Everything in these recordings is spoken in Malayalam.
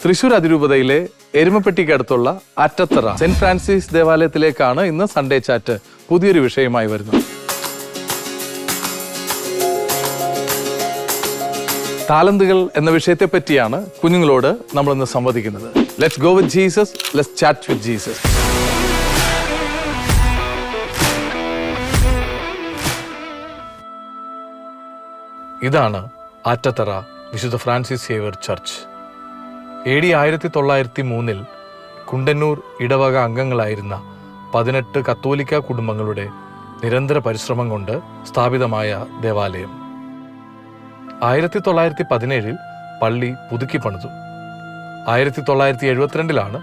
തൃശൂർ അതിരൂപതയിലെ എരുമപ്പെട്ടിക്കടുത്തുള്ള ആറ്റത്തറ സെന്റ് ഫ്രാൻസിസ് ദേവാലയത്തിലേക്കാണ് ഇന്ന് സൺഡേ ചാറ്റ് പുതിയൊരു വിഷയമായി വരുന്നത്. താലന്തുകൾ എന്ന വിഷയത്തെ പറ്റിയാണ് കുഞ്ഞുങ്ങളോട് നമ്മൾ ഇന്ന് സംവദിക്കുന്നത്. Let's go with Jesus, let's chat with Jesus. ഇതാണ് ആറ്റത്തറ വിശുദ്ധ Francis Xavier church. AD 1903 Kundannoor ഇടവക അംഗങ്ങളായിരുന്ന 18 കത്തോലിക്ക കുടുംബങ്ങളുടെ നിരന്തര പരിശ്രമം കൊണ്ട് സ്ഥാപിതമായ ദേവാലയം. 1917 പള്ളി പുതുക്കി പണിതു. 1972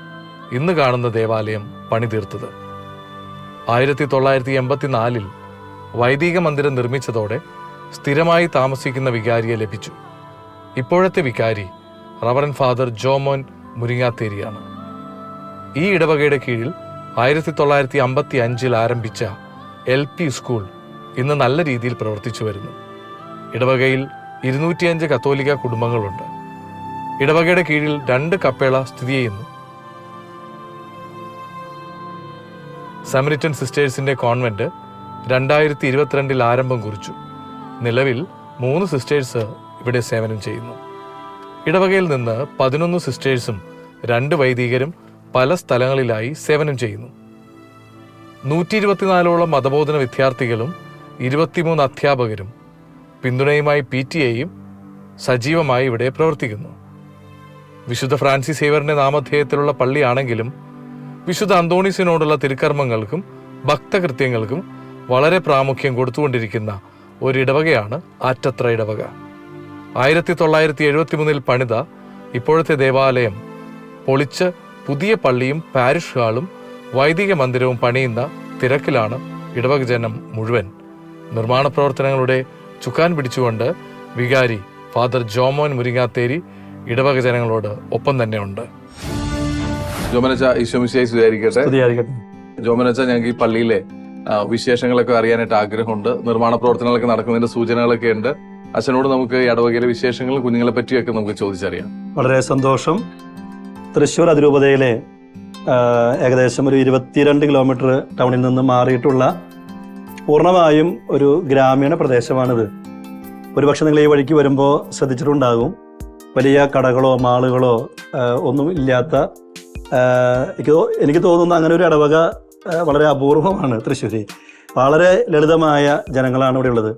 ഇന്ന് കാണുന്ന ദേവാലയം പണിതീർത്തത്. 1984 വൈദിക മന്ദിരം നിർമ്മിച്ചതോടെ സ്ഥിരമായി താമസിക്കുന്ന വികാരിയെ ലഭിച്ചു. ഇപ്പോഴത്തെ വികാരി റവറൻ ഫാദർ ജോമോൻ മുരിങ്ങാത്തേരിയാണ്. ഈ ഇടവകയുടെ കീഴിൽ 1955 ആരംഭിച്ച LP സ്കൂൾ ഇന്ന് നല്ല രീതിയിൽ പ്രവർത്തിച്ചു വരുന്നു. ഇടവകയിൽ 205 കത്തോലിക്ക കുടുംബങ്ങളുണ്ട്. ഇടവകയുടെ കീഴിൽ 2 കപ്പേള സ്ഥിതി ചെയ്യുന്നു. സമരിറ്റൻ സിസ്റ്റേഴ്സിന്റെ കോൺവെന്റ് 2022 ആരംഭം കുറിച്ചു. നിലവിൽ 3 സിസ്റ്റേഴ്സ് ഇവിടെ സേവനം ചെയ്യുന്നു. ഇടവകയിൽ നിന്ന് 11 സിസ്റ്റേഴ്സും 2 വൈദികരും പല സ്ഥലങ്ങളിലായി സേവനം ചെയ്യുന്നു. 124ഓളം മതബോധന വിദ്യാർത്ഥികളും 23 അധ്യാപകരും പിന്തുണയുമായി PTA-യും സജീവമായി ഇവിടെ പ്രവർത്തിക്കുന്നു. വിശുദ്ധ ഫ്രാൻസിസ് സേവ്യറിന്റെ നാമധേയത്തിലുള്ള പള്ളിയാണെങ്കിലും വിശുദ്ധ അന്തോണീസിനോടുള്ള തിരുക്കർമ്മങ്ങൾക്കും ഭക്തകൃത്യങ്ങൾക്കും വളരെ പ്രാമുഖ്യം കൊടുത്തുകൊണ്ടിരിക്കുന്ന ഒരിടവകയാണ് ആറ്റത്തറ ഇടവക. 1973 പണിത ഇപ്പോഴത്തെ ദേവാലയം പൊളിച്ച് പുതിയ പള്ളിയും പാരിഷ് ഹാളും വൈദിക മന്ദിരവും പണിയുന്ന തിരക്കിലാണ് ഇടവക ജനം മുഴുവൻ. നിർമ്മാണ പ്രവർത്തനങ്ങളുടെ ചുക്കാൻ പിടിച്ചുകൊണ്ട് വികാരി ഫാദർ ജോമോൻ മുരിങ്ങാത്തേരി ഇടവക ജനങ്ങളോട് ഒപ്പം തന്നെ ഉണ്ട്. ജോമനച്ച, ഈശോമിശിഹായി സ്തുതിയായിരിക്കട്ടെ. ജോമനച്ച, ഞങ്ങൾക്ക് ഈ പള്ളിയിലെ വിശേഷങ്ങളൊക്കെ അറിയാനായിട്ട് ആഗ്രഹമുണ്ട്. നിർമ്മാണ പ്രവർത്തനങ്ങളൊക്കെ നടക്കുന്നതിന്റെ സൂചനകളൊക്കെ ഉണ്ട്. അച്ഛനോട് നമുക്ക് ഈ ഇടവകയിലെ വിശേഷങ്ങളും കുഞ്ഞുങ്ങളെ പറ്റിയൊക്കെ നമുക്ക് ചോദിച്ചറിയാം. വളരെ സന്തോഷം. തൃശ്ശൂർ അതിരൂപതയിലെ ഏകദേശം ഒരു 22 കിലോമീറ്റർ ടൗണിൽ നിന്ന് മാറിയിട്ടുള്ള പൂർണ്ണമായും ഒരു ഗ്രാമീണ പ്രദേശമാണിത്. ഒരുപക്ഷെ നിങ്ങൾ ഈ വഴിക്ക് വരുമ്പോൾ ശ്രദ്ധിച്ചിട്ടുണ്ടാകും, വലിയ കടകളോ മാളുകളോ ഒന്നും ഇല്ലാത്ത, എനിക്ക് തോന്നുന്നു അങ്ങനെ ഒരു ഇടവക വളരെ അപൂർവമാണ് തൃശ്ശൂർ. വളരെ ലളിതമായ ജനങ്ങളാണ് ഇവിടെ ഉള്ളത്.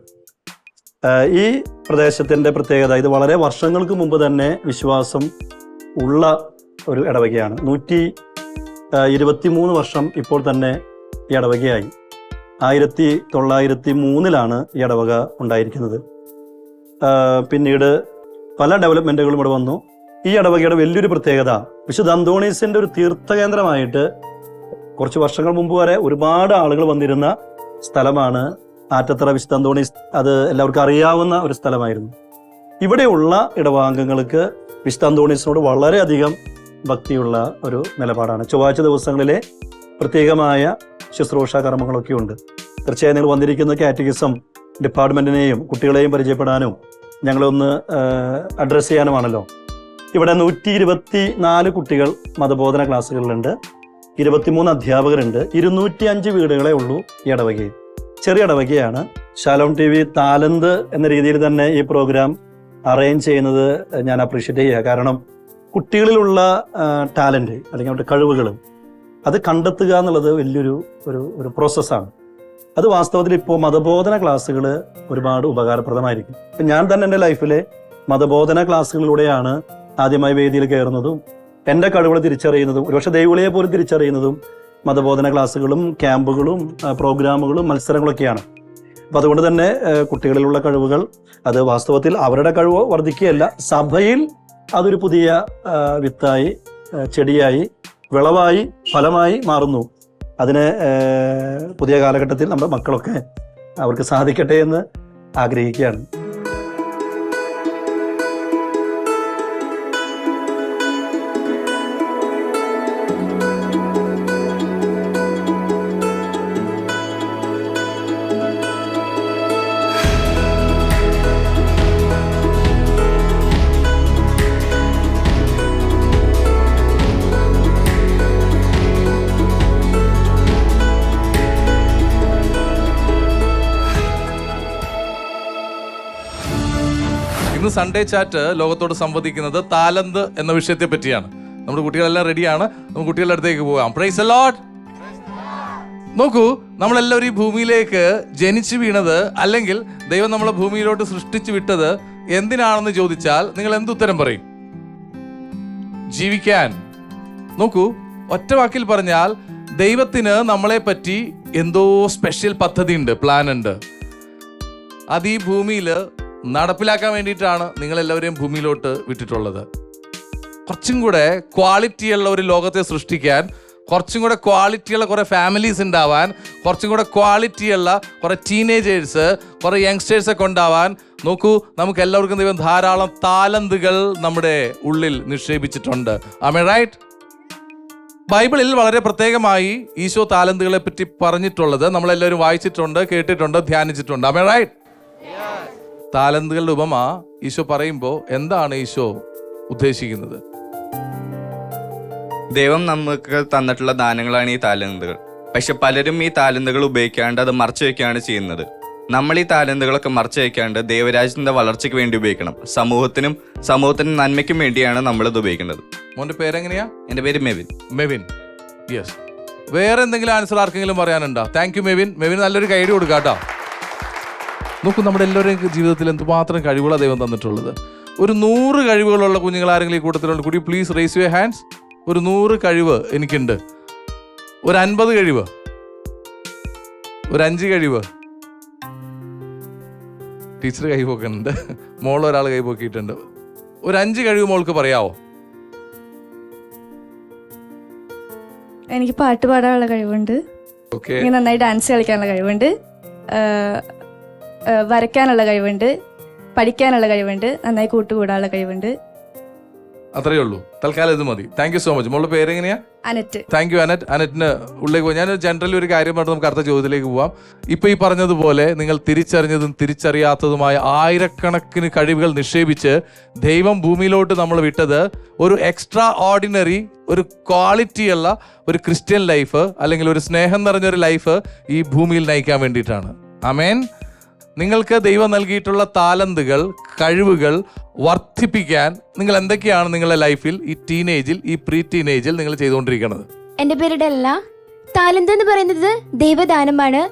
ഈ പ്രദേശത്തിൻ്റെ പ്രത്യേകത, ഇത് വളരെ വർഷങ്ങൾക്ക് മുമ്പ് തന്നെ വിശ്വാസം ഉള്ള ഒരു ഇടവകയാണ്. 123 വർഷം ഇപ്പോൾ തന്നെ ഈ ഇടവകയായി. 1903 ഈ ഇടവക ഉണ്ടായിരിക്കുന്നത്. പിന്നീട് പല ഡെവലപ്മെൻറ്റുകളും ഇവിടെ വന്നു. ഈ ഇടവകയുടെ വലിയൊരു പ്രത്യേകത, വിശുദ്ധ അന്തോണീസിൻ്റെ ഒരു തീർത്ഥകേന്ദ്രമായിട്ട് കുറച്ച് വർഷങ്ങൾ മുമ്പ് വരെ ഒരുപാട് ആളുകൾ വന്നിരുന്ന സ്ഥലമാണ് ആറ്റത്തറ വിശുദ്ധ അന്തോണീസ്. അത് എല്ലാവർക്കും അറിയാവുന്ന ഒരു സ്ഥലമായിരുന്നു. ഇവിടെയുള്ള ഇടവാംഗങ്ങൾക്ക് വിശുദ്ധ അന്തോണീസിനോട് വളരെയധികം ഭക്തിയുള്ള ഒരു നിലപാടാണ്. ചൊവ്വാഴ്ച ദിവസങ്ങളിലെ പ്രത്യേകമായ ശുശ്രൂഷ കർമ്മങ്ങളൊക്കെ ഉണ്ട്. തീർച്ചയായും നിങ്ങൾ വന്നിരിക്കുന്ന കാറ്റഗിസം ഡിപ്പാർട്ട്മെൻറ്റിനെയും കുട്ടികളെയും പരിചയപ്പെടാനും ഞങ്ങളൊന്ന് അഡ്രസ്സ് ചെയ്യാനുമാണല്ലോ. ഇവിടെ 124 കുട്ടികൾ മതബോധന ക്ലാസ്സുകളിലുണ്ട്, 23 അധ്യാപകരുണ്ട്, 205 വീടുകളെ ഉള്ളൂ ഈ ഇടവകയിൽ. ചെറിയ ഇടവകയാണ്. ഷാലോം TV താലന്ത് എന്ന രീതിയിൽ തന്നെ ഈ പ്രോഗ്രാം അറേഞ്ച് ചെയ്യുന്നത് ഞാൻ അപ്രീഷിയേറ്റ് ചെയ്യുക. കാരണം കുട്ടികളിലുള്ള ടാലൻറ്റ് അല്ലെങ്കിൽ അവരുടെ കഴിവുകൾ അത് കണ്ടെത്തുക എന്നുള്ളത് വലിയൊരു ഒരു പ്രോസസ്സാണ്. അത് വാസ്തവത്തിൽ ഇപ്പോൾ മതബോധന ക്ലാസ്സുകൾ ഒരുപാട് ഉപകാരപ്രദമായിരിക്കും. ഇപ്പം ഞാൻ തന്നെ എൻ്റെ ലൈഫിലെ മതബോധന ക്ലാസ്സുകളിലൂടെയാണ് ആദ്യമായി വേദിയിൽ കയറുന്നതും എൻ്റെ കഴിവുകൾ തിരിച്ചറിയുന്നതും ഒരുപക്ഷെ ദൈവവിളിയെ പോലും തിരിച്ചറിയുന്നതും മതബോധന ക്ലാസ്സുകളും ക്യാമ്പുകളും പ്രോഗ്രാമുകളും മത്സരങ്ങളൊക്കെയാണ്. അപ്പോൾ അതുകൊണ്ട് തന്നെ കുട്ടികളിലുള്ള കഴിവുകൾ അത് വാസ്തവത്തിൽ അവരുടെ കഴിവ് വർദ്ധിക്കുകയല്ല, സഭയിൽ അതൊരു പുതിയ വിത്തായി, ചെടിയായി, വിളവായി, ഫലമായി മാറുന്നു. അതിന് പുതിയ കാലഘട്ടത്തിൽ നമ്മുടെ മക്കളൊക്കെ അവർക്ക് സാധിക്കട്ടെ എന്ന് ആഗ്രഹിക്കുകയാണ്. സൺഡേ ചാറ്റ് ലോകത്തോട് സംവദിക്കുന്നത് താലന്ത് എന്ന വിഷയത്തെ പറ്റിയാണ്. നമ്മുടെ കുട്ടികളെല്ലാം റെഡിയാണ്, നമുക്ക് കുട്ടികളുടെ അടുത്തേക്ക് പോകാം. Praise the Lord. നോക്കൂ, നമ്മളെല്ലാവരും ഈ ഭൂമിയിലേക്ക് ജനിച്ചു വീണത്, അല്ലെങ്കിൽ ദൈവം നമ്മളെ ഭൂമിയിലോട്ട് സൃഷ്ടിച്ചു വിട്ടത് എന്തിനാണെന്ന് ചോദിച്ചാൽ നിങ്ങൾ എന്തുത്തരം പറയും? ജീവിക്കാൻ. നോക്കൂ, ഒറ്റ വാക്കിൽ പറഞ്ഞാൽ ദൈവത്തിന് നമ്മളെ പറ്റി എന്തോ സ്പെഷ്യൽ പദ്ധതി ഉണ്ട്, പ്ലാൻ ഉണ്ട്. അത് ഈ ഭൂമിയിൽ നടപ്പിലാക്കാൻ വേണ്ടിയിട്ടാണ് നിങ്ങളെല്ലാവരെയും ഭൂമിയിലോട്ട് വിട്ടിട്ടുള്ളത്. കുറച്ചും കൂടെ ക്വാളിറ്റിയുള്ള ഒരു ലോകത്തെ സൃഷ്ടിക്കാൻ, കുറച്ചും കൂടെ ക്വാളിറ്റിയുള്ള കുറേ ഫാമിലീസ് ഉണ്ടാവാൻ, കുറച്ചും കൂടെ ക്വാളിറ്റിയുള്ള കുറേ ടീനേജേഴ്സ്, കുറേ യങ്സ്റ്റേഴ്സൊക്കെ ഉണ്ടാവാൻ. നോക്കൂ, നമുക്ക് എല്ലാവർക്കും ദൈവം ധാരാളം താലന്തുകൾ നമ്മുടെ ഉള്ളിൽ നിക്ഷേപിച്ചിട്ടുണ്ട്. ആമേ റൈറ്റ്? ബൈബിളിൽ വളരെ പ്രത്യേകമായി ഈശോ താലന്തുകളെ പറ്റി പറഞ്ഞിട്ടുള്ളത് നമ്മളെല്ലാവരും വായിച്ചിട്ടുണ്ട്, കേട്ടിട്ടുണ്ട്, ധ്യാനിച്ചിട്ടുണ്ട്. ആമേ റൈറ്റ്? താലന്തുകളുടെ ഉപമ ഈശോ പറയുമ്പോൾ എന്താണ് ഈശോ ഉദ്ദേശിക്കുന്നത്? ദൈവം നമുക്ക് തന്നിട്ടുള്ള ദാനങ്ങളാണ് ഈ താലന്തുകൾ. പക്ഷെ പലരും ഈ താലന്തുകൾ ഉപയോഗിക്കാണ്ട് അത് മറച്ചു വെക്കുകയാണ് ചെയ്യുന്നത്. നമ്മൾ ഈ താലന്തുകളൊക്കെ മറച്ചു വെക്കാണ്ട് ദൈവരാജ്യത്തിന്റെ വളർച്ചയ്ക്ക് വേണ്ടി ഉപയോഗിക്കണം. സമൂഹത്തിനും നന്മയ്ക്കും വേണ്ടിയാണ് നമ്മളിത് ഉപയോഗിക്കുന്നത്. മോന്റെ പേരെങ്ങനെയാ? എൻ്റെ പേര് മെവിൻ. മെവിൻ, യെസ്. വേറെ എന്തെങ്കിലും ആൻസർ ആർക്കെങ്കിലും പറയാനുണ്ടോ? Thank you Mevin. മെവിൻ നല്ലൊരു കൈഡി കൊടുക്കാം കേട്ടോ. നോക്കൂ, നമ്മുടെ എല്ലാവരുടെയും ജീവിതത്തിൽ എന്തുമാത്രം കഴിവുകളാണ് ദൈവം തന്നിട്ടുള്ളത്. ഒരു 100 കഴിവുകളുള്ള കുഞ്ഞുങ്ങൾ ആരെങ്കിലും ഈ കൂട്ടത്തിലുണ്ട്? കുടി പ്ലീസ് റേസ് യുവർ ഹാൻഡ്സ്. ഒരു 100 കഴിവ് എനിക്കുണ്ട്. ഒരു 50 കഴിവ്, ഒരു 5 കഴിവ്. ടീച്ചർ കൈപോക്കുന്നുണ്ട്, മോളൊരാൾ കൈപോക്കിയിട്ടുണ്ട്. ഒരു 5 കഴിവ് മോൾക്ക് പറയാവോ? എനിക്ക് പാട്ട് പാടാനുള്ള കഴിവുണ്ട്, എനിക്ക് നന്നായി ഡാൻസ് കളിക്കാനുള്ള കഴിവുണ്ട്, വരയ്ക്കാനുള്ള കഴിവുണ്ട്, പഠിക്കാനുള്ള കഴിവുണ്ട്, നന്നായി കൂട്ടുകൂടാനുള്ള കഴിവുണ്ട്. അത്രയേ ഉള്ളൂ. തൽക്കാലം ഇത് മതി. Thank you so much. മോളുടെ പേരെങ്ങനെയാ? അനറ്റ്. Thank you Annette. അനറ്റിന് ഉള്ളിലേക്ക് പോകാം. ഞാൻ ജനറലി ഒരു കാര്യം പറഞ്ഞ് നമുക്ക് അടുത്ത ചോദ്യത്തിലേക്ക് പോവാം. ഇപ്പൊ ഈ പറഞ്ഞതുപോലെ നിങ്ങൾ തിരിച്ചറിഞ്ഞതും തിരിച്ചറിയാത്തതുമായ ആയിരക്കണക്കിന് കഴിവുകൾ നിക്ഷേപിച്ച് ദൈവം ഭൂമിയിലോട്ട് നമ്മൾ വിട്ടത് ഒരു എക്സ്ട്രാ ഓർഡിനറി, ഒരു ക്വാളിറ്റിയുള്ള ഒരു ക്രിസ്ത്യൻ ലൈഫ്, അല്ലെങ്കിൽ ഒരു സ്നേഹം നിറഞ്ഞൊരു ലൈഫ് ഈ ഭൂമിയിൽ നയിക്കാൻ വേണ്ടിയിട്ടാണ്. ആമേൻ. നിങ്ങൾക്ക് ദൈവം നൽകിയിട്ടുള്ള താലന്തുകൾ, കഴിവുകൾ വർദ്ധിപ്പിക്കാൻ നിങ്ങൾ എന്തൊക്കെയാണ് നിങ്ങളുടെ ലൈഫിൽ, ഈ ടീനേജിൽ, ഈ പ്രീ ടീനേജിൽ നിങ്ങൾ ചെയ്തുകൊണ്ടിരിക്കുന്നത്? എൻ്റെ പേര് ഡെല്ല. താലന്ത് എന്ന് പറയുന്നത് ദൈവദാനമാണ്.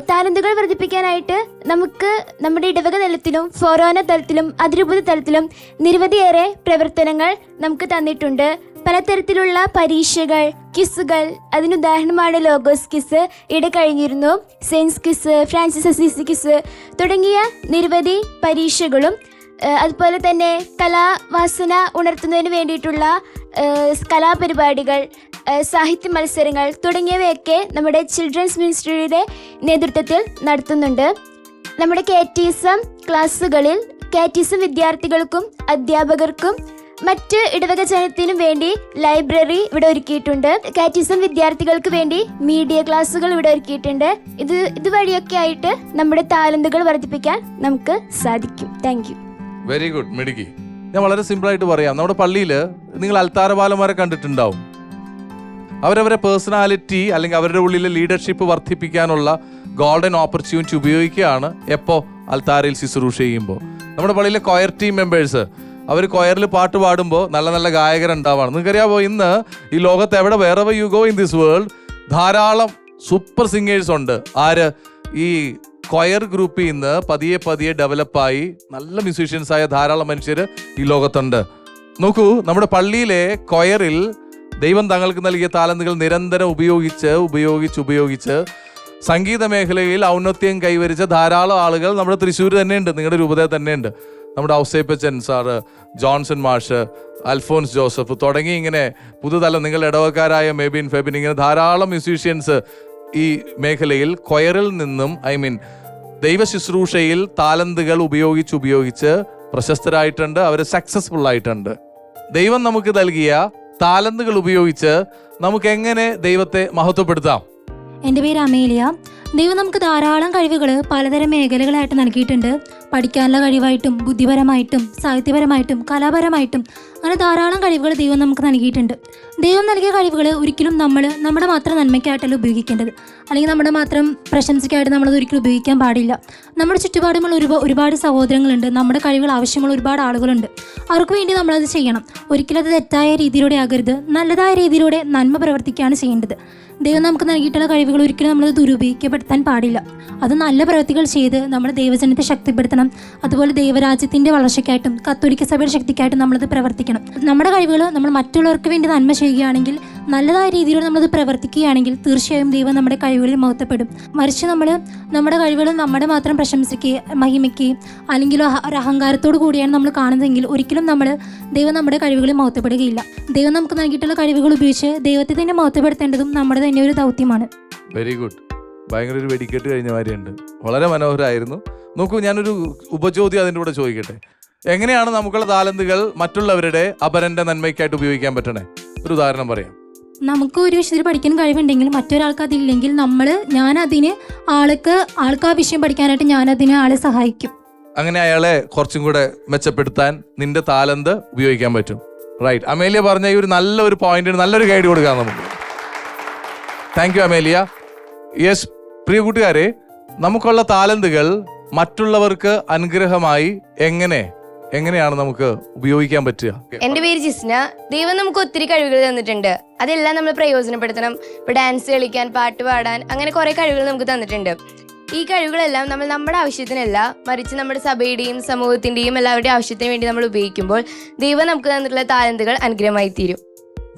താലന്തുകൾ വർദ്ധിപ്പിക്കാനായിട്ട് നമുക്ക് നമ്മുടെ ഇടവക തലത്തിലും ഫൊറോന തലത്തിലും അതിരൂപത തലത്തിലും നിരവധിയേറെ പ്രവർത്തനങ്ങൾ നമുക്ക് തന്നിട്ടുണ്ട്. പലതരത്തിലുള്ള പരീക്ഷകൾ, ക്വിസുകൾ, അതിനുദാഹരണമാണ് ലോഗോസ് ക്വിസ്, ഇവിടെ കഴിഞ്ഞിരുന്നു, saints quiz, Francis Assisi quiz തുടങ്ങിയ നിരവധി പരീക്ഷകളും അതുപോലെ തന്നെ കലാവാസന ഉണർത്തുന്നതിന് വേണ്ടിയിട്ടുള്ള കലാപരിപാടികൾ, സാഹിത്യ മത്സരങ്ങൾ തുടങ്ങിയവയൊക്കെ നമ്മുടെ ചിൽഡ്രൻസ് മിനിസ്ട്രിയുടെ നേതൃത്വത്തിൽ നടത്തുന്നുണ്ട്. നമ്മുടെ കാറ്റീസം ക്ലാസ്സുകളിൽ കാറ്റീസം വിദ്യാർത്ഥികൾക്കും അധ്യാപകർക്കും മറ്റ് ഇടവക ജനത്തിനും വേണ്ടി ലൈബ്രറി ഇവിടെ ഒരുക്കിയിട്ടുണ്ട്. കാറ്റീസം വിദ്യാർത്ഥികൾക്ക് വേണ്ടി മീഡിയ ക്ലാസ്സുകൾ ഇവിടെ ഒരുക്കിയിട്ടുണ്ട്. ഇതുവഴിയൊക്കെ ആയിട്ട് നമ്മുടെ താലന്തുകൾ വർദ്ധിപ്പിക്കാൻ നമുക്ക് സാധിക്കും. Thank you. വെരി ഗുഡ്, മിടുക്കി. ഞാൻ വളരെ സിമ്പിളായിട്ട് പറയാം. നമ്മുടെ പള്ളിയിൽ നിങ്ങൾ അൽത്താരപാലന്മാരെ കണ്ടിട്ടുണ്ടാവും. അവരവരെ പേഴ്സണാലിറ്റി അല്ലെങ്കിൽ അവരുടെ ഉള്ളിലെ ലീഡർഷിപ്പ് വർദ്ധിപ്പിക്കാനുള്ള ഗോൾഡൻ ഓപ്പർച്യൂണിറ്റി ഉപയോഗിക്കുകയാണ്. എപ്പോൾ? അൽത്താരയിൽ ശുശ്രൂഷ ചെയ്യുമ്പോൾ. നമ്മുടെ പള്ളിയിലെ കൊയർ ടീം മെമ്പേഴ്സ്, അവർ കൊയറിൽ പാട്ട് പാടുമ്പോൾ നല്ല നല്ല ഗായകരുണ്ടാവാണ്. നിങ്ങൾക്കറിയാമോ, ഇന്ന് ഈ ലോകത്ത് എവിടെ, വേറെ you go in this world, ധാരാളം സൂപ്പർ സിംഗേഴ്സ് ഉണ്ട്. ആര്? ഈ കൊയർ ഗ്രൂപ്പിൽ നിന്ന് പതിയെ ഡെവലപ്പായി നല്ല മ്യൂസീഷ്യൻസായ ധാരാളം മനുഷ്യർ ഈ ലോകത്തുണ്ട്. നോക്കൂ, നമ്മുടെ പള്ളിയിലെ കൊയറിൽ ദൈവം തങ്ങൾക്ക് നൽകിയ താലന്തുകൾ നിരന്തരം ഉപയോഗിച്ച് സംഗീത മേഖലയിൽ ഔന്നത്യം കൈവരിച്ച ധാരാളം ആളുകൾ നമ്മുടെ തൃശ്ശൂർ തന്നെയുണ്ട്, നിങ്ങളുടെ രൂപതയിൽ തന്നെയുണ്ട്. നമ്മുടെ ഔസേപ്പച്ചൻ സാറ്, ജോൺസൺ മാഷ്, അൽഫോൻസ് ജോസഫ് തുടങ്ങി ഇങ്ങനെ പുതുതലം, നിങ്ങളുടെ ഇടവക്കാരായ മെബിൻ, ഫെബിൻ, ഇങ്ങനെ ധാരാളം മ്യൂസീഷ്യൻസ് ഈ മേഖലയിൽ കൊയറിൽ നിന്നും ദൈവ ശുശ്രൂഷയിൽ താലന്തുകൾ ഉപയോഗിച്ച് പ്രശസ്തരായിട്ടുണ്ട്, അവർ സക്സസ്ഫുൾ ആയിട്ടുണ്ട്. ദൈവം നമുക്ക് നൽകിയ താലന്തുകൾ ഉപയോഗിച്ച് നമുക്ക് എങ്ങനെ ദൈവത്തെ മഹത്വപ്പെടുത്താം? എൻ്റെ പേര് അമേലിയ. ദൈവം നമുക്ക് ധാരാളം കഴിവുകൾ പലതരം മേഖലകളായിട്ട് നൽകിയിട്ടുണ്ട്. പഠിക്കാനുള്ള കഴിവായിട്ടും ബുദ്ധിപരമായിട്ടും സാഹിത്യപരമായിട്ടും കലാപരമായിട്ടും അങ്ങനെ ധാരാളം കഴിവുകൾ ദൈവം നമുക്ക് നൽകിയിട്ടുണ്ട്. ദൈവം നൽകിയ കഴിവുകൾ ഒരിക്കലും നമ്മുടെ മാത്രം നന്മയ്ക്കായിട്ടല്ല ഉപയോഗിക്കേണ്ടത്, അല്ലെങ്കിൽ നമ്മുടെ മാത്രം പ്രശംസയ്ക്കായിട്ട് നമ്മളത് ഒരിക്കലും ഉപയോഗിക്കാൻ പാടില്ല. നമ്മുടെ ചുറ്റുപാടുമുള്ള ഒരുപാട് സഹോദരങ്ങളുണ്ട്, നമ്മുടെ കഴിവുകൾ ആവശ്യമുള്ള ഒരുപാട് ആളുകളുണ്ട്. അവർക്ക് വേണ്ടി നമ്മളത് ചെയ്യണം. ഒരിക്കലും അത് തെറ്റായ രീതിയിലൂടെ ആകരുത്, നല്ലതായ രീതിയിലൂടെ നന്മ പ്രവർത്തിക്കുകയാണ് ചെയ്യേണ്ടത്. ദൈവം നമുക്ക് നൽകിയിട്ടുള്ള കഴിവുകൾ ഒരിക്കലും നമ്മളത് ദുരുപയോഗിക്കപ്പെടുത്താൻ പാടില്ല. അത് നല്ല പ്രവൃത്തികൾ ചെയ്ത് നമ്മുടെ ദൈവജനത്തെ ശക്തിപ്പെടുത്തണം. അതുപോലെ ദൈവരാജ്യത്തിൻ്റെ വളർച്ചയ്ക്കായിട്ടും കത്തോലിക്ക സഭയുടെ ശക്തിക്കായിട്ടും നമ്മളത് പ്രവർത്തിക്കണം. നമ്മുടെ കഴിവുകൾ നമ്മൾ മറ്റുള്ളവർക്ക് വേണ്ടി നന്മ ചെയ്യുകയാണെങ്കിൽ, നല്ലതായ രീതിയിലൂടെ നമ്മളത് പ്രവർത്തിക്കുകയാണെങ്കിൽ തീർച്ചയായും ദൈവം നമ്മുടെ കഴിവുകളിൽ മഹത്വപ്പെടും. മറിച്ച് നമ്മുടെ കഴിവുകൾ നമ്മുടെ മാത്രം പ്രശംസിക്കുകയും മഹിമയ്ക്കുകയും അല്ലെങ്കിൽ ഒരു അഹങ്കാരത്തോടു കൂടിയാണ് നമ്മൾ കാണുന്നതെങ്കിൽ ഒരിക്കലും ദൈവം നമ്മുടെ കഴിവുകളിൽ മഹത്വപ്പെടുകയില്ല. ദൈവം നമുക്ക് നൽകിയിട്ടുള്ള കഴിവുകൾ ഉപയോഗിച്ച് ദൈവത്തെ തന്നെ മഹത്വപ്പെടുത്തേണ്ടതും നമ്മുടെ തന്നെ ഒരു ദൗത്യമാണ്. Very good. ഭയങ്കര ഒരു വെടിക്കെട്ട് കഴിഞ്ഞ മാതിരിയുണ്ട്. വളരെ മനോഹരമായിരുന്നു. നോക്കൂ, ഞാനൊരു ഉപചോദ്യം അതിൻ്റെ കൂടെ ചോദിക്കട്ടെ. എങ്ങനെയാണ് നമുക്കുള്ള താലന്തുകൾ മറ്റുള്ളവരുടെ അപരന്റെ നന്മയ്ക്കായിട്ട് ഉപയോഗിക്കാൻ പറ്റണേ? ഒരു ഉദാഹരണം പറയാം. നമുക്ക് ഒരു വിഷയത്തിൽ പഠിക്കാൻ കഴിവുണ്ടെങ്കിൽ മറ്റൊരാൾക്ക് അതില്ലെങ്കിൽ ആൾക്ക് ആ വിഷയം പഠിക്കാനായിട്ട് ഞാനതിനെ ആളെ സഹായിക്കും. അങ്ങനെ അയാളെ കുറച്ചും കൂടെ മെച്ചപ്പെടുത്താൻ നിന്റെ താലന്ത് ഉപയോഗിക്കാൻ പറ്റും. റൈറ്റ്. അമേലിയ പറഞ്ഞ ഈ ഒരു നല്ലൊരു പോയിന്റിന് നല്ലൊരു ഗൈഡ് കൊടുക്കാം നമുക്ക്. Thank you Amelia. യെസ്, പ്രിയ കൂട്ടുകാരെ, നമുക്കുള്ള താലന്തുകൾ മറ്റുള്ളവർക്ക് അനുഗ്രഹമായി എങ്ങനെയാണ് നമുക്ക് ഉപയോഗിക്കാൻ പറ്റുക? എന്റെ പേര് ജിസ്ന. ദൈവം നമുക്ക് ഒത്തിരി കഴിവുകൾ തന്നിട്ടുണ്ട്. അതെല്ലാം നമ്മൾ പ്രയോജനപ്പെടുത്തണം. ഇപ്പൊ ഡാൻസ് കളിക്കാൻ, പാട്ട് പാടാൻ, അങ്ങനെ കുറെ കഴിവുകൾ നമുക്ക് തന്നിട്ടുണ്ട്. ഈ കഴിവുകളെല്ലാം നമ്മൾ നമ്മുടെ ആവശ്യത്തിനല്ല, മറിച്ച് നമ്മുടെ സഭയുടെയും സമൂഹത്തിന്റെയും എല്ലാവരുടെയും ആവശ്യത്തിന് വേണ്ടി നമ്മൾ ഉപയോഗിക്കുമ്പോൾ ദൈവം നമുക്ക് തന്നിട്ടുള്ള താലന്തുകൾ അനുഗ്രഹമായി തീരും.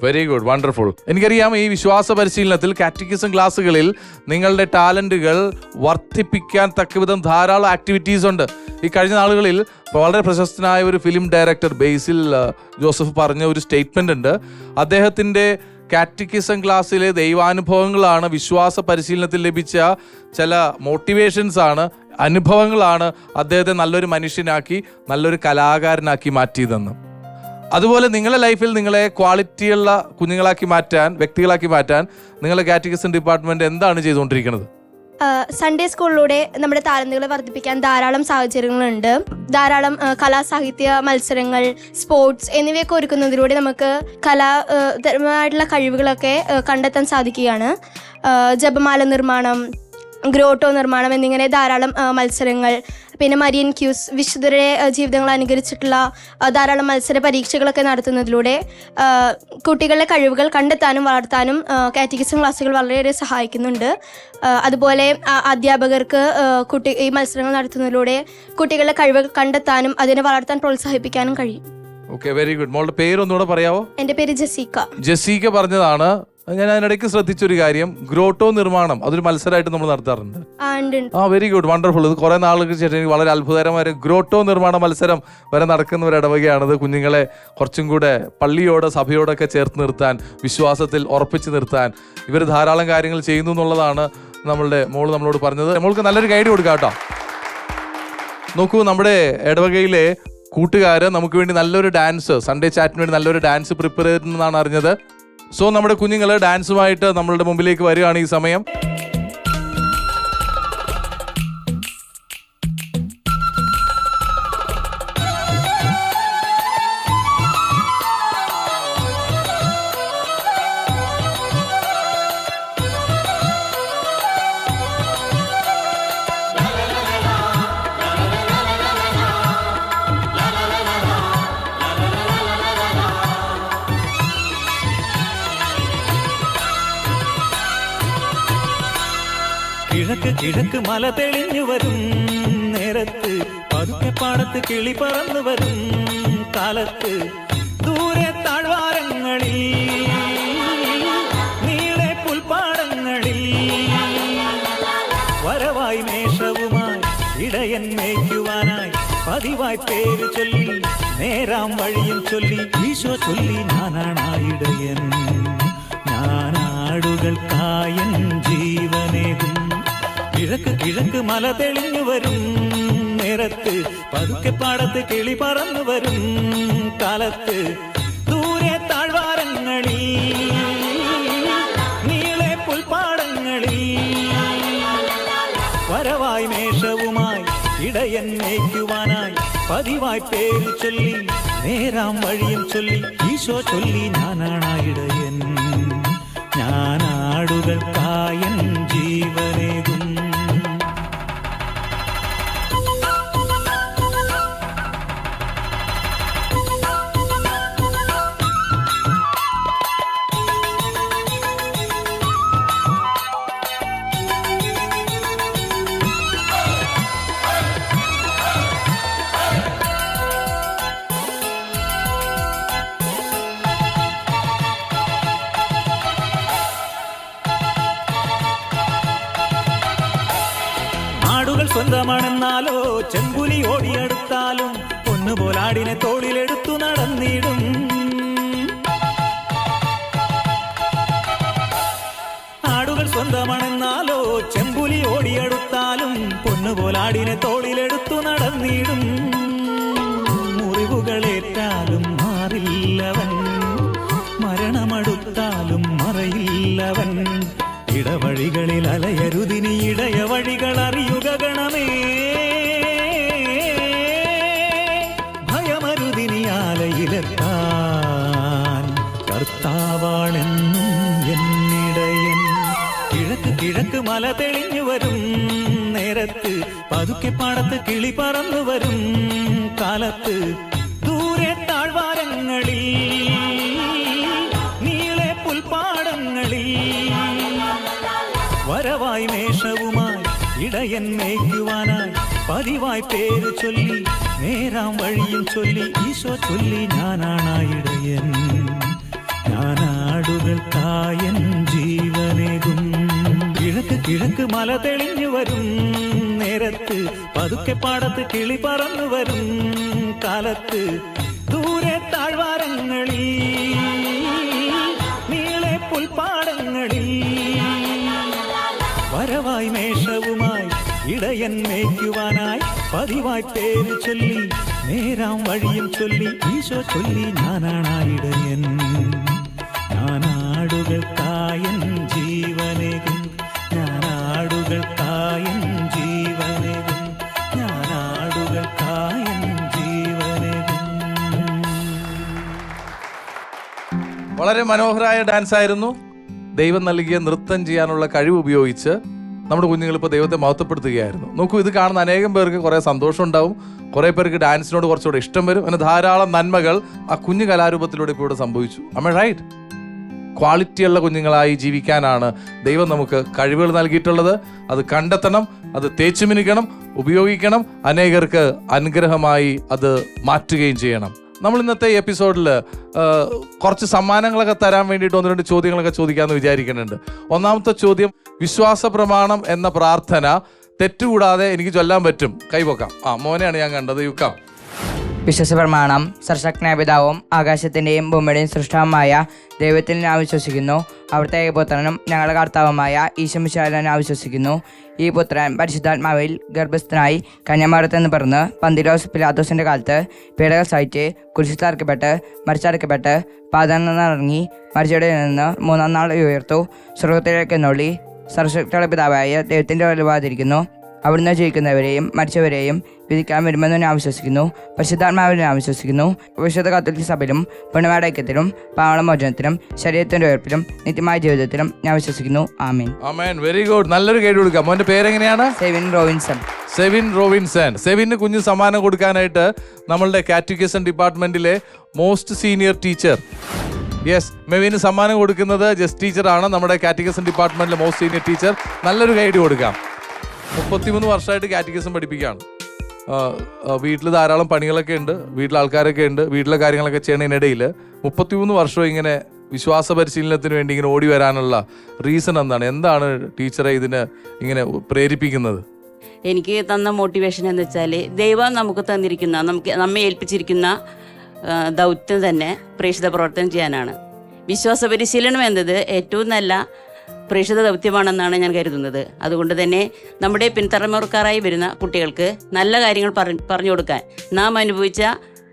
Very good, wonderful. എനിക്കറിയാം, ഈ വിശ്വാസ പരിശീലനത്തിൽ കാറ്റക്കിസം ക്ലാസ്സുകളിൽ നിങ്ങളുടെ ടാലന്റുകൾ വർദ്ധിപ്പിക്കാൻ തക്കവിധം ധാരാളം ആക്ടിവിറ്റീസ് ഉണ്ട്. ഈ കഴിഞ്ഞ നാളുകളിൽ വളരെ പ്രശസ്തനായ ഒരു ഫിലിം ഡയറക്ടർ ബേസിൽ ജോസഫ് പറഞ്ഞ ഒരു സ്റ്റേറ്റ്മെന്റ് ഉണ്ട്. അദ്ദേഹത്തിൻ്റെ കാറ്റക്കിസം ക്ലാസ്സിലെ ദൈവാനുഭവങ്ങളാണ്, വിശ്വാസ പരിശീലനത്തിൽ ലഭിച്ച ചില മോട്ടിവേഷൻസ് ആണ്, അനുഭവങ്ങളാണ് അദ്ദേഹത്തെ നല്ലൊരു മനുഷ്യനാക്കി, നല്ലൊരു കലാകാരനാക്കി മാറ്റിയതെന്ന്. അതുപോലെ നിങ്ങളുടെ ലൈഫിൽ നിങ്ങളെ ക്വാളിറ്റിയുള്ള കുഞ്ഞുങ്ങളാക്കി മാറ്റാൻ, വ്യക്തികളാക്കി മാറ്റാൻ നിങ്ങളുടെ കാറ്റക്കിസം ഡിപ്പാർട്ട്മെന്റ് എന്താണ് ചെയ്തുകൊണ്ടിരിക്കുന്നത്? സൺഡേ സ്കൂളിലൂടെ നമ്മുടെ താലന്തുകളെ വർദ്ധിപ്പിക്കാൻ ധാരാളം സാഹചര്യങ്ങളുണ്ട്. ധാരാളം കലാസാഹിത്യ മത്സരങ്ങൾ, സ്പോർട്സ് എന്നിവയൊക്കെ ഒരുക്കുന്നതിലൂടെ നമുക്ക് കലാപരമായിട്ടുള്ള കഴിവുകളൊക്കെ കണ്ടെത്താൻ സാധിക്കുകയാണ്. ജപമാല നിർമ്മാണം, ഗ്രോട്ടോ നിർമ്മാണം എന്നിങ്ങനെ ധാരാളം മത്സരങ്ങൾ, പിന്നെ മരിയൻ ക്യൂസ്, വിശുദ്ധരുടെ ജീവിതങ്ങൾ അനുകരിച്ചിട്ടുള്ള ധാരാളം മത്സര പരീക്ഷകളൊക്കെ നടത്തുന്നതിലൂടെ കുട്ടികളുടെ കഴിവുകൾ കണ്ടെത്താനും വളർത്താനും കാറ്റക്കിസം ക്ലാസ്സുകൾ വളരെയേറെ സഹായിക്കുന്നുണ്ട്. അതുപോലെ അധ്യാപകർക്ക് ഈ മത്സരങ്ങൾ നടത്തുന്നതിലൂടെ കുട്ടികളുടെ കഴിവുകൾ കണ്ടെത്താനും അതിനെ വളർത്താൻ പ്രോത്സാഹിപ്പിക്കാനും കഴിയും. Okay, very good. മോളുടെ പേരൊന്നുകൂടെ പറയാവോ? എൻ്റെ പേര് ജസീക്ക. ജസീക്ക പറഞ്ഞതാണ്. ഞാൻ അതിനിടയ്ക്ക് ശ്രദ്ധിച്ചൊരു കാര്യം, ഗ്രോട്ടോ നിർമ്മാണം അതൊരു മത്സരമായിട്ട് നമ്മൾ നടത്താറുണ്ട്. Very good, wonderful. ഇത് കുറെ നാളുകൾക്ക് ശേഷം എനിക്ക് വളരെ അത്ഭുതകരമായ ഗ്രോട്ടോ നിർമ്മാണ മത്സരം വരെ നടക്കുന്ന ഒരു ഇടവകയാണത്. കുഞ്ഞുങ്ങളെ കുറച്ചും കൂടെ പള്ളിയോട് സഭയോടൊക്കെ ചേർത്ത് നിർത്താൻ, വിശ്വാസത്തിൽ ഉറപ്പിച്ച് നിർത്താൻ ഇവർ ധാരാളം കാര്യങ്ങൾ ചെയ്യുന്നു എന്നുള്ളതാണ് നമ്മളുടെ മോള് നമ്മളോട് പറഞ്ഞത്. നമ്മൾക്ക് നല്ലൊരു ഗൈഡ് കൊടുക്കാം കേട്ടോ. നോക്കൂ, നമ്മുടെ ഇടവകയിലെ കൂട്ടുകാര് നമുക്ക് വേണ്ടി നല്ലൊരു ഡാൻസ്, സൺഡേ ചാറ്റിന് വേണ്ടി നല്ലൊരു ഡാൻസ് പ്രിപ്പയർ ചെയ്തിട്ടുണ്ടെന്നാണ് അറിഞ്ഞത്. സോ നമ്മുടെ കുഞ്ഞുങ്ങൾ ഡാൻസുമായിട്ട് നമ്മളുടെ മുമ്പിലേക്ക് വരികയാണ് ഈ സമയം. കിഴക്ക് മല തെളിഞ്ഞു വരും നേരത്ത്, പതുക്കെ പാടത്ത് കിളി പറന്നു വരും കാലത്ത്, ദൂരെ താഴ്വാരങ്ങളിൽ നീളെ പുൽപ്പാടങ്ങളിൽ വരവായി മേഷവുമായി ഇടയൻ മേയ്ക്കുവാനായി പതിവായി പേര് ചൊല്ലി നേരാം വഴിയും ചൊല്ലി ഈശോ ചൊല്ലി, ഞാനാണായിടയൻ, ഞാനാടുകൾക്കായൻ ജീവനേകും. കിഴക്ക് മല തെളിഞ്ഞു വരും നേരത്ത്, പതുക്കെ പാടത്ത് കിളി പറന്നു വരും കാലത്ത്, ദൂരെ താഴ്വാരങ്ങളിൽ നീളെ പുൽപ്പാടങ്ങളിൽ വരവായി മേഷവുമായി ഇടയൻ മേയ്ക്കുവാനായി പതിവായി പേര് ചൊല്ലി നേരാം വഴിയും ചൊല്ലി ഈശോ ചൊല്ലി ഞാനാണ് ഇടയൻ. ഞാനാടുകൾക്കായൻ ജീവനേകും. ആടുകൾ സ്വന്തമാണെന്നാലോ ചെമ്പുലി ഓടിയെടുത്താലും പൊന്നുപോലാടിനെ തോളിലെടുത്തു നടന്നിടും. ആടുകൾ സ്വന്തമാണെന്നാലോ ചെമ്പുലി ഓടിയെടുത്താലും പൊന്നുപോലാടിനെ തോളിലെടുത്തു നടന്നിടും. മുറിവുകളേറ്റാലും മാറില്ലവൻ, മരണമടുത്താലും മറയില്ലവൻ. ഇടവഴികളിൽ അലയരുതിനി ഇടയ വഴികൾ അറിയുക ഗണമേ. ഭയമരുതിനി ആലയിലെത്താൻ കർത്താവാണെന്നും എന്നിടയൻ. കിഴക്ക് മല തെളിഞ്ഞു വരും നേരത്ത്, പതുക്കെ പാടത്ത് കിളി പറന്നു വരും കാലത്ത്. ദൂരെ താഴ്വാരങ്ങളിൽ നീളെ പുൽപ്പാടങ്ങളിൽ വരവായി മേഷവുമായി ഇടയൻ മേയ്ക്കുവാനായി പതിവായി പേര് ചൊല്ലി നേരാം വഴിയും ചൊല്ലി ഈശോ ചൊല്ലി ഞാനാണ് ഇടയൻ. ഞാനാടുകൾക്കായൻ ജീവനേകും. കിഴക്ക് മല തെളിഞ്ഞു വരും നേരത്ത്, പതുക്കെ പാടത്ത് കിളി പറന്നു വരും കാലത്ത്. ദൂരെ താഴ്വാരങ്ങളിൽ നീളെ പുൽപ്പാടങ്ങളിൽ വരവായി മേഷവുമായി ഇടയൻ മേയ്ക്കുവാനായി പതിവായി പേര് ചൊല്ലി നേരാം വഴിയും ചൊല്ലി ഈശോ ചൊല്ലി ഞാനാണ് ഇടയൻ. ഞാനാടുകൾക്കായൻ ജീവനേകും. ഞാനാടുകൾക്കായൻ ജീവനേകും. ഞാനാടുകൾക്കായൻ ജീവനേകും. വളരെ മനോഹരമായ ഡാൻസ് ആയിരുന്നു. ദൈവം നൽകിയ നൃത്തം ചെയ്യാനുള്ള കഴിവ് ഉപയോഗിച്ച് നമ്മുടെ കുഞ്ഞുങ്ങൾ ഇപ്പോൾ ദൈവത്തെ മഹത്വപ്പെടുത്തുകയായിരുന്നു. നോക്കൂ, ഇത് കാണുന്ന അനേകം പേർക്ക് കുറേ സന്തോഷം ഉണ്ടാവും, കുറേ പേർക്ക് ഡാൻസിനോട് കുറച്ചുകൂടെ ഇഷ്ടം വരും. അങ്ങനെ ധാരാളം നന്മകൾ ആ കുഞ്ഞു കലാരൂപത്തിലൂടെ ഇപ്പോൾ ഇവിടെ സംഭവിച്ചു. Am I right? ക്വാളിറ്റിയുള്ള കുഞ്ഞുങ്ങളായി ജീവിക്കാനാണ് ദൈവം നമുക്ക് കഴിവുകൾ നൽകിയിട്ടുള്ളത്. അത് കണ്ടെത്തണം, അത് തേച്ചുമിനുക്കണം, ഉപയോഗിക്കണം, അനേകർക്ക് അനുഗ്രഹമായി അത് മാറ്റുകയും ചെയ്യണം. നമ്മൾ ഇന്നത്തെ എപ്പിസോഡിൽ കുറച്ച് സമ്മാനങ്ങളൊക്കെ തരാൻ വേണ്ടിയിട്ട് 1-2 ചോദ്യങ്ങളൊക്കെ ചോദിക്കാമെന്ന് വിചാരിക്കുന്നുണ്ട്. ഒന്നാമത്തെ ചോദ്യം, വിശ്വാസ പ്രമാണം എന്ന പ്രാർത്ഥന തെറ്റുകൂടാതെ എനിക്ക് ചൊല്ലാൻ പറ്റും? കൈപൊക്കാം. മോനെയാണ് ഞാൻ കണ്ടത്. യുക്കാം. വിശ്വാസപ്രമാണം. സർശക്തനായ പിതാവും ആകാശത്തിൻ്റെയും ഭൂമിയുടെയും സൃഷ്ടാവുമായ ദൈവത്തിൽ ഞാൻ വിശ്വസിക്കുന്നു. അവിടുത്തെ ഏകപുത്രനും ഞങ്ങളുടെ കർത്താവുമായ ഈശോമിശിഹായിൽ ഞാൻ വിശ്വസിക്കുന്നു. ഈ പുത്രൻ പരിശുദ്ധാത്മാവിൽ ഗർഭസ്ഥനായി കന്യാമറിയത്തിൽ നിന്ന് പിറന്ന് പന്തിലോസ് പിലാത്തോസിൻ്റെ കാലത്ത് പീഡകൾ സഹിച്ച് കുരിശിൽ തറയ്ക്കപ്പെട്ട് മരിച്ചടക്കപ്പെട്ട് പാതാളത്തിൽ നിന്ന് ഇറങ്ങി മരിച്ചവരിൽ നിന്ന് 3-ാം നാൾ ഉയർത്തു. സ്വർഗത്തിലേക്ക് എന്നുള്ളി സർവശക്തിയുള്ള പിതാവായ ദൈവത്തിൻ്റെ വലുവാതിരിക്കുന്നു. അവിടുന്ന് ജീവിക്കുന്നവരെയും മരിച്ചവരെയും വിധിക്കാൻ വരുമെന്ന് ഞാൻ വിശ്വസിക്കുന്നു. പരിശുദ്ധാത്മാവിൽ ഞാൻ വിശ്വസിക്കുന്നു. വിശുദ്ധ കത്തോലിക്ക സഭയിലും പുണ്യമായ ഐക്യത്തിലും പാവളമോചനത്തിലും ശരീരത്തിന്റെ ഉയർപ്പിലും നിത്യമായ ജീവിതത്തിലും ഞാൻ വിശ്വസിക്കുന്നു. ആമേൻ. ആമേൻ. Very good. നല്ലൊരു കേട്ട് കൊടുക്കാം. മോന്റെ പേരെങ്ങനെയാണ്? സെവിൻ റോബിൻസൺ. സെവിൻ റോബിൻസൺ. സെവിന് കുഞ്ഞു സമ്മാനം കൊടുക്കാനായിട്ട് നമ്മളുടെ കാറ്റഗിസം ഡിപ്പാർട്ട്മെന്റിലെ മോസ്റ്റ് സീനിയർ ടീച്ചർ, യെസ്, മെവിന് സമ്മാനം കൊടുക്കുന്നത് ജസ്റ്റ് ടീച്ചറാണ്, നമ്മുടെ കാറ്റഗിസം ഡിപ്പാർട്ട്മെന്റിലെ മോസ്റ്റ് സീനിയർ ടീച്ചർ. നല്ലൊരു ഗൈഡ് കൊടുക്കാം. 33 വർഷമായിട്ട് കാറ്റഗിസം പഠിപ്പിക്കുകയാണ്. വീട്ടിൽ ധാരാളം പണികളൊക്കെ ഉണ്ട്, വീട്ടിലെ ആൾക്കാരൊക്കെ ഉണ്ട്, വീട്ടിലെ കാര്യങ്ങളൊക്കെ ചെയ്യുന്നതിനിടയിൽ 33 വർഷം ഇങ്ങനെ വിശ്വാസ പരിശീലനത്തിന് വേണ്ടി ഇങ്ങനെ ഓടി വരാനുള്ള റീസൺ എന്താണ് ടീച്ചറെ ഇതിന് ഇങ്ങനെ പ്രേരിപ്പിക്കുന്നത്? എനിക്ക് തന്ന മോട്ടിവേഷൻ എന്ന് വെച്ചാൽ, ദൈവം നമുക്ക് തന്നിരിക്കുന്ന, നമ്മെ ഏൽപ്പിച്ചിരിക്കുന്ന ദൗത്യം തന്നെ പ്രേക്ഷിത പ്രവർത്തനം ചെയ്യാനാണ്. വിശ്വാസ പരിശീലനം എന്നത് ഏറ്റവും നല്ല പ്രേക്ഷിത ദൗത്യമാണെന്നാണ് ഞാൻ കരുതുന്നത്. അതുകൊണ്ട് തന്നെ നമ്മുടെ പിൻതലമുറക്കാരായി വരുന്ന കുട്ടികൾക്ക് നല്ല കാര്യങ്ങൾ പറഞ്ഞു കൊടുക്കാൻ, നാം അനുഭവിച്ച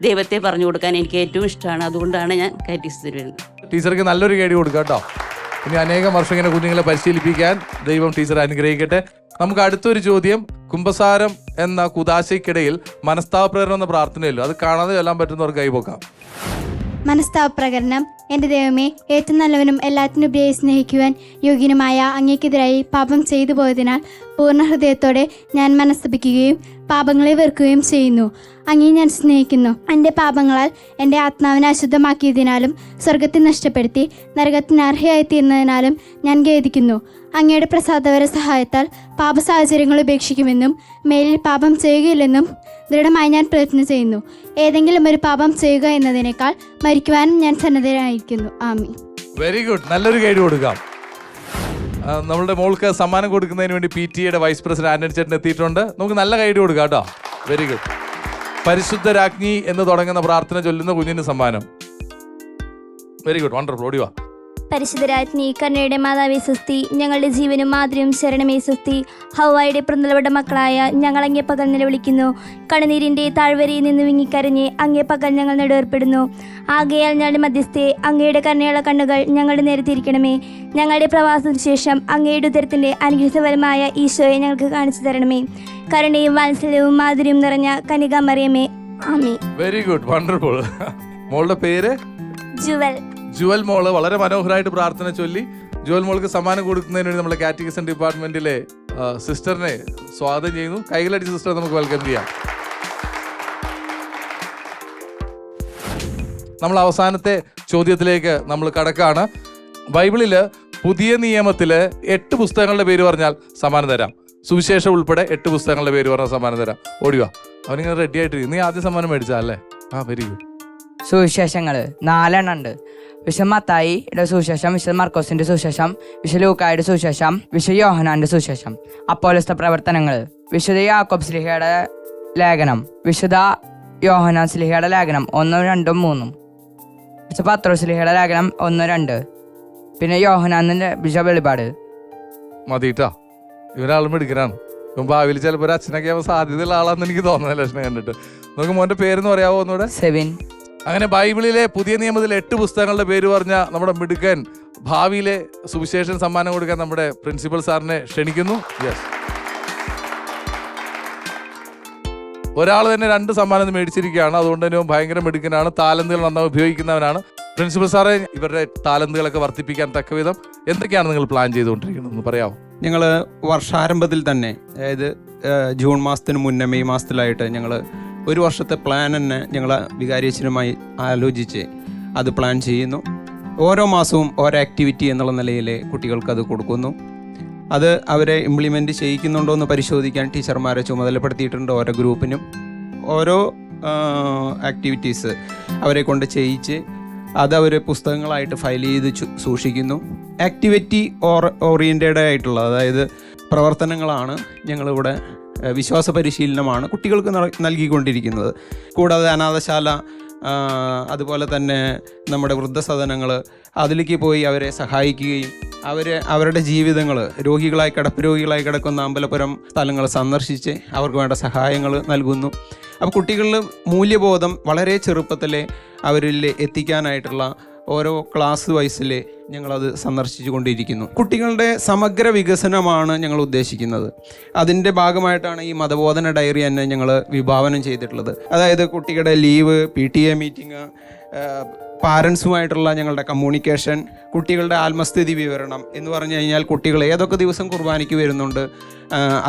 ദൈവത്തെ പറഞ്ഞു കൊടുക്കാൻ എനിക്ക് ഏറ്റവും ഇഷ്ടമാണ്. അതുകൊണ്ടാണ് ഞാൻ കാറ്റഗിസത്തിൽ വരുന്നത്. ടീച്ചർക്ക് നല്ലൊരു ഗൈഡ് കൊടുക്കാം കേട്ടോ. ഇനി അനേകം വർഷം ഇങ്ങനെ കുഞ്ഞുങ്ങളെ പരിശീലിപ്പിക്കാൻ ദൈവം ടീച്ചറെ അനുഗ്രഹിക്കട്ടെ. നമുക്ക് അടുത്തൊരു ചോദ്യം, കുംഭസാരം എന്ന കുദാശയ്ക്കിടയിൽ മനസ്താപപ്രകരണം എന്ന പ്രാർത്ഥനയല്ലോ, അത് കാണാതെ ചൊല്ലാൻ പറ്റുന്നവർക്ക് കൈപോക്കാം. മനസ്താപപ്രകരണം. എൻ്റെ ദൈവമേ, ഏറ്റവും നല്ലവനും എല്ലാത്തിനുപരിയായി സ്നേഹിക്കുവാൻ യോഗ്യനുമായ അങ്ങേക്കെതിരായി പാപം ചെയ്തു പോയതിനാൽ പൂർണ്ണ ഹൃദയത്തോടെ ഞാൻ മനസ്തപിക്കുകയും പാപങ്ങളെ വെറുക്കുകയും ചെയ്യുന്നു. അങ്ങേ ഞാൻ സ്നേഹിക്കുന്നു. എൻ്റെ പാപങ്ങളാൽ എൻ്റെ ആത്മാവിനെ അശുദ്ധമാക്കിയതിനാലും സ്വർഗത്തെ നഷ്ടപ്പെടുത്തി നരകത്തിന് അർഹയായി തീർന്നതിനാലും ഞാൻ ഖേദിക്കുന്നു. അങ്ങയുടെ പ്രസാദപര സഹായത്താൽ പാപ സാഹചര്യങ്ങൾ ഉപേക്ഷിക്കുമെന്നും മേലിൽ പാപം ചെയ്യുകയില്ലെന്നും ദൃഢമായി ഞാൻ പ്രതിജ്ഞ ചെയ്യുന്നു. ഏതെങ്കിലും ഒരു പാപം ചെയ്യുക എന്നതിനേക്കാൾ മരിക്കുവാനും ഞാൻ സന്നദ്ധനായിരിക്കുന്നു. ആമീൻ. വെരി ഗുഡ്, നല്ലൊരു ഗൈഡ് കൊടുക്കാം. നമ്മളുടെ മോൾക്ക് സമ്മാനം കൊടുക്കുന്നതിന് വേണ്ടി PTA വൈസ് പ്രസിഡന്റ് ആന്റണി ചേട്ടൻ എത്തിയിട്ടുണ്ട്. നമുക്ക് നല്ല ഗൈഡ് കൊടുക്കാം കേട്ടോ. Very good. പരിശുദ്ധ രാജ്ഞി എന്ന് തുടങ്ങുന്ന പ്രാർത്ഥന ചൊല്ലുന്ന കുഞ്ഞിന് സമ്മാനം. Very good, wonderful. ഓടിവാ. പരിശുദ്ധരാജ്ഞി, കരുണയുടെ മാതാവേ സ്വസ്തി. ഞങ്ങളുടെ ജീവനും മാതൃയും ശരണമേ സ്വസ്തി. ഹവ്വായുടെ പുറന്തലവട്ട മക്കളായ ഞങ്ങൾ അങ്ങേ പകൽ നിലവിളിക്കുന്നു. കണ്ണുനീരിൻ്റെ താഴ്വരയിൽ നിന്ന് വിങ്ങിക്കരഞ്ഞ് അങ്ങേ പകൽ ഞങ്ങൾ നെടുവേർപ്പെടുന്നു. ആകയാൽ ഞങ്ങളുടെ മധ്യസ്ഥയെ അങ്ങയുടെ കരുണയുള്ള കണ്ണുകൾ ഞങ്ങളുടെ നേരെ തിരിക്കണമേ. ഞങ്ങളുടെ പ്രവാസത്തിന് ശേഷം അങ്ങയുടെ ഉദരത്തിൻ്റെ അനുഗ്രഹപരമായ ഈശോയെ ഞങ്ങൾക്ക് കാണിച്ചു തരണമേ. കരുണയും വാത്സല്യവും മാധുര്യം നിറഞ്ഞ കനികാമറിയമേ. ആമീൻ. Very good, wonderful. മോളുടെ പേര് ജുവൽ. ജുവൽ മോള് വളരെ മനോഹരമായിട്ട് പ്രാർത്ഥന ചൊല്ലി. ജുവൽ മോൾക്ക് സമ്മാനം കൊടുക്കുന്നതിന് വേണ്ടി നമ്മുടെ കാറ്റഗിസം ഡിപ്പാർട്ട്മെന്റിലെ സിസ്റ്ററിനെ സ്വാഗതം ചെയ്യുന്നു. കൈകളടിച്ച സിസ്റ്റർ നമുക്ക് വെൽക്കം ചെയ്യാം. നമ്മൾ അവസാനത്തെ ചോദ്യത്തിലേക്ക് നമ്മൾ കടക്കാണ്. ബൈബിളില് പുതിയ നിയമത്തില് 8 പുസ്തകങ്ങളുടെ പേര് പറഞ്ഞാൽ സമ്മാനം തരാം. സുവിശേഷം ഉൾപ്പെടെ 8 പുസ്തകങ്ങളുടെ പേര് പറഞ്ഞാൽ സമ്മാനം തരാം. ഓടിവാ, അവനിങ്ങനെ റെഡി ആയിട്ടിരിക്കും. നീ ആദ്യം സമ്മാനം മേടിച്ചാ അല്ലേ? Very good. സുവിശേഷങ്ങൾ 4 ഉണ്ട്. വിശുദ്ധ മത്തായിയുടെ സുവിശേഷം, വിശുദ്ധ മർക്കോസിന്റെ സുവിശേഷം, വിശുദ്ധ ലൂക്കായുടെ സുവിശേഷം, വിശുദ്ധ യോഹന്നാന്റെ സുവിശേഷം. അപ്പോസ്തല പ്രവർത്തനങ്ങൾ, വിശുദ്ധ യാക്കോബ് ശ്ലീഹയുടെ ലേഖനം, വിശുദ്ധ യോഹന്നാൻ ശ്ലീഹയുടെ ലേഖനം 1, 2, 3, വിശുദ്ധ പത്രോസ് ശ്ലീഹയുടെ ലേഖനം 1, 2, പിന്നെ യോഹന്നാന്റെ വിശുദ്ധ വെളിപാട്. മതിട്ടാ, ഇവരാളും എടുക്കാനാണ്. ഇപ്പം ഭാവിയിൽ ചിലപ്പോൾ ഒരു അച്ഛനൊക്കെ ആവാൻ സാധ്യതയുള്ള ആളാന്ന് എനിക്ക് തോന്നുന്ന ലക്ഷണം കണ്ടിട്ട്. നമുക്ക് മോന്റെ പേരെന്ന് പറയാവോ ഒന്നുകൂടെ? സെവിൻ. അങ്ങനെ ബൈബിളിലെ പുതിയ നിയമത്തിലെ 8 പുസ്തകങ്ങളുടെ പേര് പറഞ്ഞ നമ്മുടെ മിടുക്കൻ ഭാവിയിലെ സുവിശേഷൻ സമ്മാനം കൊടുക്കാൻ നമ്മുടെ പ്രിൻസിപ്പൽ സാറിനെ ക്ഷണിക്കുന്നു. യെസ്, ഒരാൾ തന്നെ 2 സമ്മാനം മേടിച്ചിരിക്കുകയാണ്. അതുകൊണ്ട് തന്നെ ഭയങ്കര മിടുക്കനാണ്, താലന്തുകൾ നന്നായി ഉപയോഗിക്കുന്നവനാണ്. പ്രിൻസിപ്പൽ സാറെ, ഇവരുടെ താലന്തുകളൊക്കെ വർദ്ധിപ്പിക്കാൻ തക്കവിധം എന്തൊക്കെയാണ് നിങ്ങൾ പ്ലാൻ ചെയ്തുകൊണ്ടിരിക്കുന്നത് എന്ന് പറയാമോ? ഞങ്ങൾ വർഷാരംഭത്തിൽ തന്നെ, അതായത് ജൂൺ മാസത്തിന് മുന്നേ മെയ് മാസത്തിലായിട്ട് ഞങ്ങൾ ഒരു വർഷത്തെ പ്ലാൻ തന്നെ ഞങ്ങൾ വികാരിയച്ഛനുമായി ആലോചിച്ച് അത് പ്ലാൻ ചെയ്യുന്നു. ഓരോ മാസവും ഓരോ ആക്ടിവിറ്റി എന്നുള്ള നിലയിൽ കുട്ടികൾക്ക് അത് കൊടുക്കുന്നു. അത് അവരെ ഇംപ്ലിമെൻറ്റ് ചെയ്യിക്കുന്നുണ്ടോ എന്ന് പരിശോധിക്കാൻ ടീച്ചർമാരെ ചുമതലപ്പെടുത്തിയിട്ടുണ്ട്. ഓരോ ഗ്രൂപ്പിനും ഓരോ ആക്ടിവിറ്റീസ് അവരെ കൊണ്ട് ചെയ്യിച്ച് അതവർ പുസ്തകങ്ങളായിട്ട് ഫയൽ ചെയ്ത് സൂക്ഷിക്കുന്നു. ആക്ടിവിറ്റി ഓറിയൻറ്റഡ് ആയിട്ടുള്ള, അതായത് പ്രവർത്തനങ്ങളാണ് ഞങ്ങളിവിടെ, വിശ്വാസ പരിശീലനമാണ് കുട്ടികൾക്ക് നൽകിക്കൊണ്ടിരിക്കുന്നത്. കൂടാതെ അനാഥശാല, അതുപോലെ തന്നെ നമ്മുടെ വൃദ്ധസദനങ്ങൾ, അതിലേക്ക് പോയി അവരെ സഹായിക്കുകയും അവരുടെ ജീവിതങ്ങൾ, കിടപ്പ് രോഗികളായി കിടക്കുന്ന അമ്പലപ്പുരം സ്ഥലങ്ങൾ സന്ദർശിച്ച് അവർക്ക് വേണ്ട സഹായങ്ങൾ നൽകുന്നു. അപ്പോൾ കുട്ടികളിൽ മൂല്യബോധം വളരെ ചെറുപ്പത്തിലെ അവരിൽ എത്തിക്കാനായിട്ടുള്ള ഓരോ ക്ലാസ് വൈസിൽ ഞങ്ങളത് സന്ദർശിച്ചു കൊണ്ടിരിക്കുന്നു. കുട്ടികളുടെ സമഗ്ര വികസനമാണ് ഞങ്ങൾ ഉദ്ദേശിക്കുന്നത്. അതിൻ്റെ ഭാഗമായിട്ടാണ് ഈ മതബോധന ഡയറി തന്നെ ഞങ്ങൾ വിഭാവനം ചെയ്തിട്ടുള്ളത്. അതായത് കുട്ടികളുടെ ലീവ്, PTA മീറ്റിംഗ്, പാരൻസുമായിട്ടുള്ള ഞങ്ങളുടെ കമ്മ്യൂണിക്കേഷൻ, കുട്ടികളുടെ ആത്മസ്ഥിതി വിവരണം എന്ന് പറഞ്ഞു കഴിഞ്ഞാൽ കുട്ടികൾ ഏതൊക്കെ ദിവസം കുർബാനയ്ക്ക് വരുന്നുണ്ട്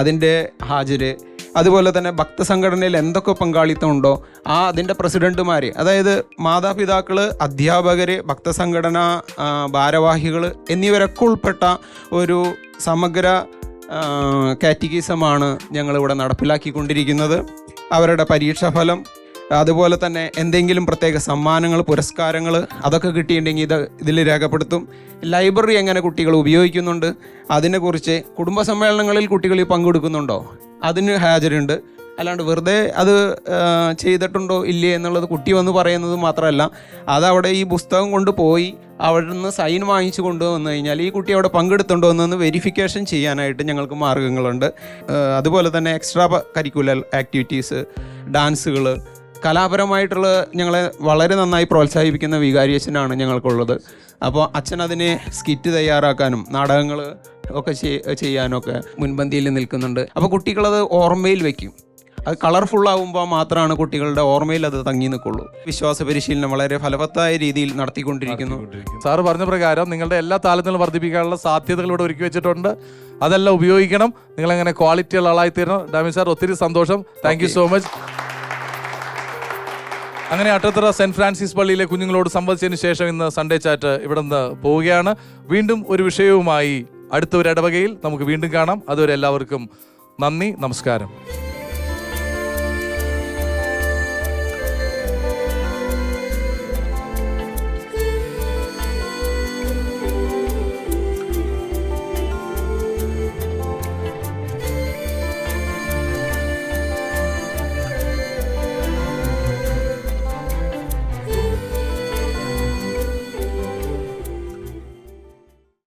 അതിൻ്റെ ഹാജര്, അതുപോലെ തന്നെ ഭക്തസംഘടനയിൽ എന്തൊക്കെ പങ്കാളിത്തം ഉണ്ടോ അതിൻ്റെ പ്രസിഡൻറ്റുമാർ, അതായത് മാതാപിതാക്കൾ, അധ്യാപകർ, ഭക്തസംഘടന ഭാരവാഹികൾ എന്നിവരൊക്കെ ഉൾപ്പെട്ട ഒരു സമഗ്ര കാറ്റഗിസമാണ് ഞങ്ങളിവിടെ നടപ്പിലാക്കിക്കൊണ്ടിരിക്കുന്നത്. അവരുടെ പരീക്ഷാഫലം, അതുപോലെ തന്നെ എന്തെങ്കിലും പ്രത്യേക സമ്മാനങ്ങൾ, പുരസ്കാരങ്ങൾ അതൊക്കെ കിട്ടിയിട്ടുണ്ടെങ്കിൽ ഇതിൽ രേഖപ്പെടുത്തും. ലൈബ്രറി എങ്ങനെ കുട്ടികൾ ഉപയോഗിക്കുന്നുണ്ട് അതിനെക്കുറിച്ച്, കുടുംബ സമ്മേളനങ്ങളിൽ കുട്ടികൾ പങ്കെടുക്കുന്നുണ്ടോ അതിന് ഹാജരുണ്ട്. അല്ലാണ്ട് വെറുതെ അത് ചെയ്തിട്ടുണ്ടോ ഇല്ലേ എന്നുള്ളത് കുട്ടി വന്ന് പറയുന്നത് മാത്രമല്ല, അതവിടെ ഈ പുസ്തകം കൊണ്ട് പോയി അവിടെ നിന്ന് സൈൻ വാങ്ങിച്ചു കൊണ്ടുവന്നു കഴിഞ്ഞാൽ ഈ കുട്ടി അവിടെ പങ്കെടുത്തുണ്ടോ എന്നൊന്ന് വെരിഫിക്കേഷൻ ചെയ്യാനായിട്ട് ഞങ്ങൾക്ക് മാർഗ്ഗങ്ങളുണ്ട്. അതുപോലെ തന്നെ എക്സ്ട്രാ കരിക്കുലർ ആക്ടിവിറ്റീസ്, ഡാൻസുകൾ, കലാപരമായിട്ടുള്ള ഞങ്ങളെ വളരെ നന്നായി പ്രോത്സാഹിപ്പിക്കുന്ന വികാരി അച്ഛനാണ് ഞങ്ങൾക്കുള്ളത്. അപ്പോൾ അച്ഛൻ അതിന് സ്കിറ്റ് തയ്യാറാക്കാനും നാടകങ്ങൾ ഒക്കെ ചെയ്യാനൊക്കെ മുൻപന്തിയിൽ നിൽക്കുന്നുണ്ട്. അപ്പോൾ കുട്ടികളത് ഓർമ്മയിൽ വെക്കും. അത് കളർഫുൾ ആകുമ്പോൾ മാത്രമാണ് കുട്ടികളുടെ ഓർമ്മയിൽ അത് തങ്ങി നിൽക്കുള്ളൂ. വിശ്വാസ പരിശീലനം വളരെ ഫലവത്തായ രീതിയിൽ നടത്തിക്കൊണ്ടിരിക്കുന്നു. സാറ് പറഞ്ഞ പ്രകാരം നിങ്ങളുടെ എല്ലാ താലങ്ങളും വർദ്ധിപ്പിക്കാനുള്ള സാധ്യതകൾ ഇവിടെ ഒരുക്കി വെച്ചിട്ടുണ്ട്. അതെല്ലാം ഉപയോഗിക്കണം. നിങ്ങളങ്ങനെ ക്വാളിറ്റിയുള്ള ആളായി തീരണം. ഡാമി സാർ, ഒത്തിരി സന്തോഷം. Thank you so much. അങ്ങനെ അട്ടത്തറ സെന്റ് ഫ്രാൻസിസ് പള്ളിയിലെ കുഞ്ഞുങ്ങളോട് സംവദിച്ചതിന് ശേഷം ഇന്ന് സൺഡേ ചാറ്റ് ഇവിടെ നിന്ന് പോവുകയാണ്. വീണ്ടും ഒരു വിഷയവുമായി അടുത്ത ഒരു ഇടവകയിൽ നമുക്ക് വീണ്ടും കാണാം. അതുവരെ എല്ലാവർക്കും നന്ദി, നമസ്കാരം.